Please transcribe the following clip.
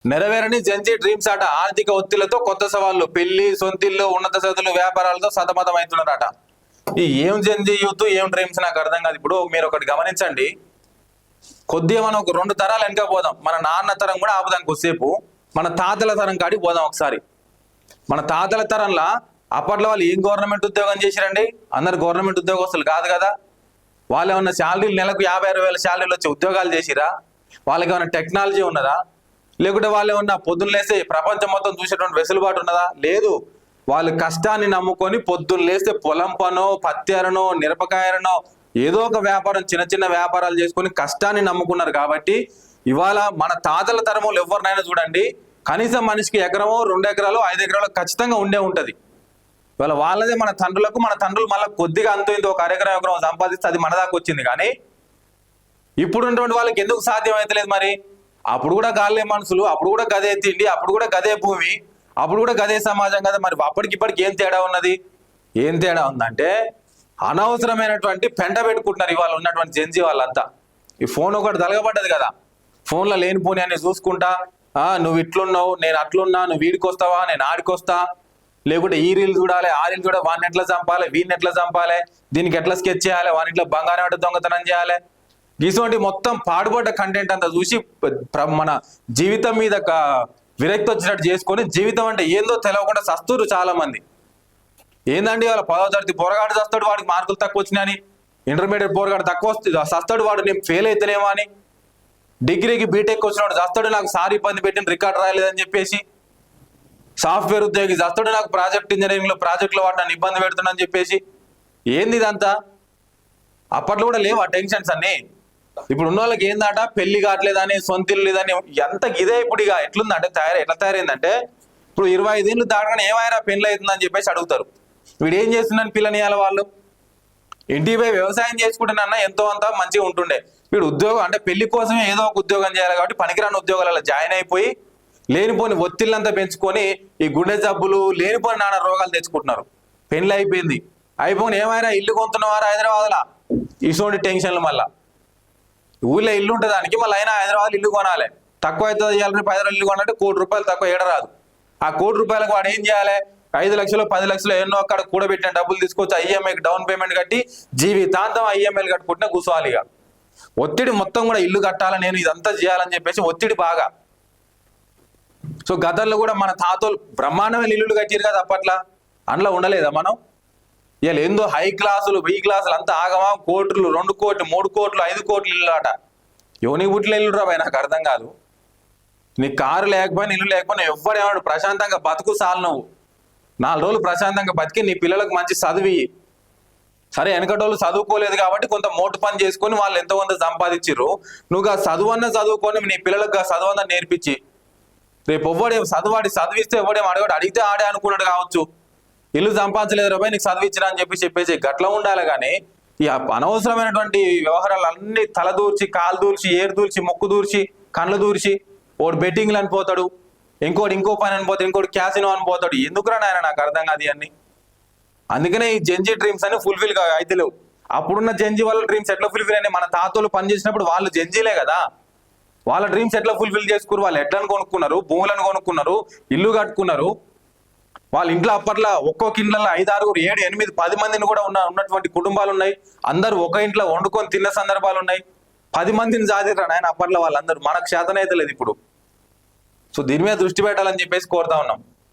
నెరవేరని Gen Z dreams ఆట. ఆర్థిక ఒత్తిళ్లతో కొత్త సవాళ్లు. పెళ్లి, సొంతిల్లు, ఉన్నత చదువులు, వ్యాపారాలతో సతమతం అవుతున్నారట. ఈ ఏం జెన్జీ యూత్, ఏం డ్రీమ్స్ నాకు అర్థం కాదు. ఇప్పుడు మీరు ఒకటి గమనించండి, కొద్దిగా మనం ఒక 2 తరాలు వెనక పోదాం. మన నాన్న తరం కూడా ఆపుదాం కొద్దిసేపు. మన తాతల తరం కాడికి పోదాం ఒకసారి. మన తాతల తరంలో అప్పట్లో వాళ్ళు ఏం గవర్నమెంట్ ఉద్యోగం చేశారండి? అందరు గవర్నమెంట్ ఉద్యోగస్తులు కాదు కదా. వాళ్ళు ఏమన్నా శాలరీలు నెలకు 50-60 వేల శాలరీలు వచ్చి ఉద్యోగాలు చేసిరా? వాళ్ళకి ఏమైనా టెక్నాలజీ ఉన్నదా? లేకుంటే వాళ్ళు ఏమన్నా పొద్దున్న లేస్తే ప్రపంచం మొత్తం చూసేటువంటి వెసులుబాటు ఉన్నదా? లేదు. వాళ్ళు కష్టాన్ని నమ్ముకొని పొద్దున్న లేస్తే పొలం పనో, పత్తిరనో, మిరపకాయలనో ఏదో ఒక వ్యాపారం, చిన్న చిన్న వ్యాపారాలు చేసుకొని కష్టాన్ని నమ్ముకున్నారు. కాబట్టి ఇవాళ మన తాతల తరములు ఎవరినైనా చూడండి, కనీసం మనిషికి ఎకరమో, 2 ఎకరాలు, 5 ఎకరాలు ఖచ్చితంగా ఉంటది. ఇవాళ వాళ్ళదే మన తండ్రులు మళ్ళీ కొద్దిగా అంతో ఇంతో ఒక ఎకరం సంపాదిస్తే అది మన దాకా వచ్చింది. కానీ ఇప్పుడు ఉన్నటువంటి వాళ్ళకి ఎందుకు సాధ్యం అవుతలేదు? మరి అప్పుడు కూడా గాల్లే మనుషులు, అప్పుడు కూడా గదే తిండి, అప్పుడు కూడా గదే భూమి, అప్పుడు కూడా గదే సమాజం కదా. మరి అప్పటికిప్పటికి ఏం తేడా ఉన్నది? ఏం తేడా ఉందంటే అనవసరమైనటువంటి పెంట పెట్టుకుంటున్నారు ఇవాళ ఉన్నటువంటి జెన్జీ వాళ్ళంతా. ఈ ఫోన్ ఒకటి తలగబడ్డది కదా, ఫోన్లో లేనిపోని అని చూసుకుంటా, నువ్వు ఇట్లున్నావు, నేను అట్లున్నా, నువ్వు వీడికి వస్తావా, నేను ఆడికి వస్తా, లేకుంటే ఈ రీల్ చూడాలి, ఆ రీల్ చూడాలి, వాడిని ఎట్లా చంపాలి, వీడిని ఎట్లా చంపాలి, దీనికి ఎట్లా స్కెచ్ చేయాలి, వాని ఇట్లా బంగారం ఎట్లా దొంగతనం చేయాలి, ఇటువంటి మొత్తం పాడుబడ్డ కంటెంట్ అంతా చూసి మన జీవితం మీద విరక్తి వచ్చినట్టు చేసుకొని జీవితం అంటే ఏందో తెలవకుండా సస్తురు చాలా మంది. ఏందండి వాళ్ళ 10వ తరగతి పోరగాడు చస్తాడు, వాడికి మార్కులు తక్కువ వచ్చినాయని, ఇంటర్మీడియట్ పోరగాడు తక్కువ చస్తాడు, వాడు నేను ఫెయిల్ అయితేనేమో అని, డిగ్రీకి బీటెక్ వచ్చినాడు చస్తాడు, నాకు సార్ ఇబ్బంది పెట్టిన రికార్డు రాయలేదని చెప్పేసి, సాఫ్ట్వేర్ ఉద్యోగి చస్తాడు, నాకు ప్రాజెక్ట్ ఇంజనీరింగ్ లో ప్రాజెక్టులో వాడు నన్ను ఇబ్బంది పెడుతున్నాని చెప్పేసి. ఏంది ఇదంతా? అప్పట్లో కూడా లేవు ఆ టెన్షన్స్ అన్ని. ఇప్పుడు ఉన్న వాళ్ళకి ఏందట, పెళ్లి కావట్లేదని, సొంతిల్లు లేదని, ఎంత ఇదే. ఇప్పుడు ఇక ఎట్లుందంటే ఎట్లా తయారైందంటే, ఇప్పుడు 25 ఏళ్ళు దాటగానే ఏమైనా పెళ్లి అవుతుందని చెప్పేసి అడుగుతారు. వీడు ఏం చేస్తున్నాను పిల్లనియాల వాళ్ళు? ఇంటికి పోయి వ్యవసాయం చేసుకుంటున్నా ఎంతో అంత మంచిగా ఉంటుండే. వీడు ఉద్యోగం అంటే పెళ్లి కోసమే ఏదో ఒక ఉద్యోగం చేయాలి కాబట్టి పనికిరాని ఉద్యోగాలలో జాయిన్ అయిపోయి లేనిపోని ఒత్తిళ్ళంతా పెంచుకొని ఈ గుండె జబ్బులు, లేనిపోని నానా రోగాలు తెచ్చుకుంటున్నారు. పెళ్లి అయిపోయింది, అయిపోయి ఏమైనా ఇల్లు కొంటున్నవారు హైదరాబాద్లో, ఇటువంటి టెన్షన్లు. మళ్ళా ఊళ్ళో ఇల్లు ఉంటుంది దానికి, మళ్ళీ అయినా హైదరాబాద్ ఇల్లు కొనాలి. తక్కువ అవుతుంది, 10 ఇల్లు కొనాలంటే ₹1,00,00,000 తక్కువ ఏడరాదు. ఆ ₹1,00,00,000 వాడు ఏం చేయాలి? 5 లక్షలు 10 లక్షలు ఎన్నో అక్కడ కూడబెట్టిన డబ్బులు తీసుకొచ్చి ఐఎంఐకి డౌన్ పేమెంట్ కట్టి జీవితాంతం ఐఎంఐలు కట్టుకుంటే కూర్చోవాలి. ఇక ఒత్తిడి మొత్తం కూడా ఇల్లు కట్టాలని, నేను ఇదంతా చేయాలని చెప్పేసి ఒత్తిడి బాగా. సో గతంలో కూడా మన తాతలు బ్రహ్మాండమైన ఇల్లులు కట్టారు కదా అప్పట్లో, అందులో ఉండలేదా మనం? ఇలా ఏందో హై క్లాసులు, 1000 క్లాసులు అంతా ఆగమా, కోట్లు, 2 కోట్లు, 3 కోట్లు, 5 కోట్లు ఇల్లు అట. యోని బుట్టిలో ఇల్లు రాబాయి, నాకు అర్థం కాదు. నీ కారు లేకపోయినా, ఇల్లు లేకపోయినా ఎవడేవాడు ప్రశాంతంగా బతుకు చాలు. నువ్వు 4 రోజులు ప్రశాంతంగా బతికి నీ పిల్లలకు మంచి చదివి. సరే వెనకటోళ్ళు చదువుకోలేదు కాబట్టి కొంత మోటు పని చేసుకొని వాళ్ళు ఎంతో కొంత సంపాదించారు. నువ్వు చదువుకొని నీ పిల్లలకు చదువన్నా నేర్పించి, రేపు ఎవ్వడేం చదివిస్తే ఎవడేం అడగాడు, అడిగితే ఆడే అనుకున్నాడు కావచ్చు. ఇల్లు సంపాదించలేదు రాబాయి, నీకు చదివించినా అని చెప్పేసి గట్లా ఉండాలి. కానీ ఈ అనవసరమైనటువంటి వ్యవహారాలు అన్ని తలదూర్చి, కాలు దూర్చి, ఏరు దూర్చి, ముక్కు దూర్చి, కళ్ళు దూర్చి, ఒకటి బెట్టింగ్లు అనిపోతాడు, ఇంకోటి ఇంకో పని అనిపోతాడు, ఇంకోటి క్యాసినో అనిపోతాడు. ఎందుకురా నాయన నాకు అర్థం కాదు అన్ని. అందుకనే ఈ జెన్జీ డ్రీమ్స్ అని ఫుల్ఫిల్ అయితే లేవు. అప్పుడున్న జెన్జీ వాళ్ళ డ్రీమ్స్ ఎట్లా ఫుల్ఫిల్ అయినాయి? మన తాతలు పని చేసినప్పుడు వాళ్ళు జెన్జీలే కదా, వాళ్ళ డ్రీమ్స్ ఎట్లా ఫుల్ఫిల్ చేసుకున్నారు? వాళ్ళు ఎడ్లను కొనుక్కున్నారు, భూములను కొనుక్కున్నారు, ఇల్లు కట్టుకున్నారు. వాళ్ళ ఇంట్లో అప్పట్లో ఒక్కొక్క ఇంట్లో 5, 6, 7, 8, 10 మందిని కూడా ఉన్నటువంటి కుటుంబాలు ఉన్నాయి. అందరూ ఒక ఇంట్లో వండుకొని తిన్న సందర్భాలు ఉన్నాయి. 10 మందిని సాధిరా నాయన అప్పట్లో వాళ్ళందరూ. మనకు శాతం అయితే లేదు ఇప్పుడు. సో దీని మీద దృష్టి పెట్టాలని చెప్పేసి కోరుతా ఉన్నాం.